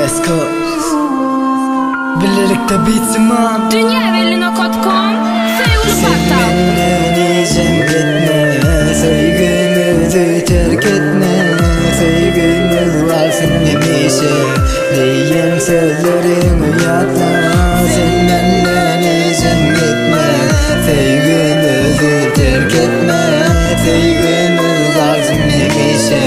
Esko birlikte bitsin man Dünyaevvelino.com Sen benden izin gitme, saygımızı terk etme, saygımız varsın demişe diyen sözlerimi yatma. Sen benden izin gitme, saygımızı terk etme, saygımız varsın demişe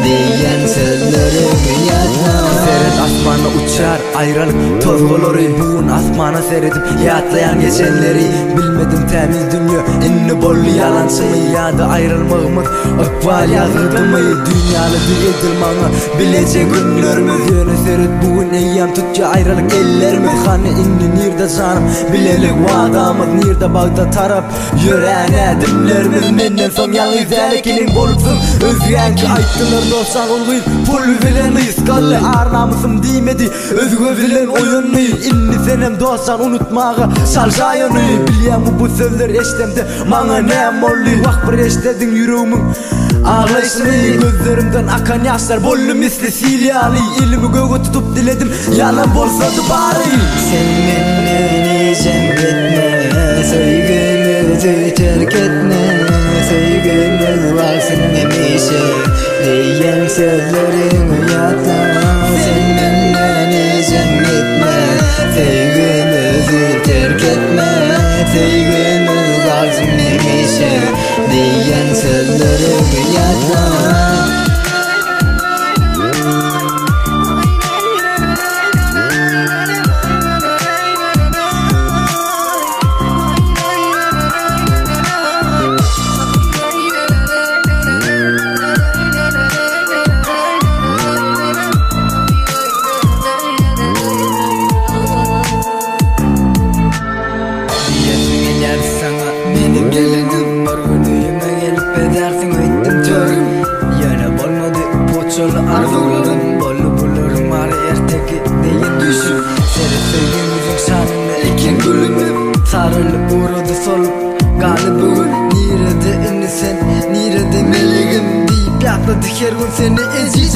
diyen sözlerimi yatma. Seret asmana uçar ayrılık toz olur. Bugün asmana seyredip yatlayan geçenleri bilmedim temiz dünya inni bollu yalancı mı ya da ayrılmağımız akval yazıldı mı dünyalı değildir bana bilecek günlerimiz yöne seyret bugün eyyam tutça ayrılık ellerimiz hani inni nirde canım bilelik vadamız nirde bağda tarap yüreğine dimlerimiz menden son yalnız erkenin bolupsun özgen ki ayttılar dostan olmayın full vileniyiz kalle arnamusum dimedi özgü vilen oyunu inni senem dostan unutmağı salcayını biliyem bu sözler eştemde bana ne molli vak bir eştedin yüreğimin ağlayışını gözlerimden akan yaşlar bollu misli silyalı ilimi göğü tutup diledim yalan bolsadı bari. Sen benden izin gitme, saygımızı terk etme, saygımız varsın demişe diyen sözlerimi yatma. Sen benden izin gitme, saygımızı terk etme, saygımız varsın demişe diyen sözlerimi yatma. Benim gelinim var güdüğüme gelip edersin öğüttüm törüm yana bolmadı poçalı arzuladım bollu bulurum var erteki deyin düşüm seyret sevgimizin şanını ikin gülümü sarılıp uğradı solup galibim nirede inni sen nirede meleğim deyip yakladık her gün seni eci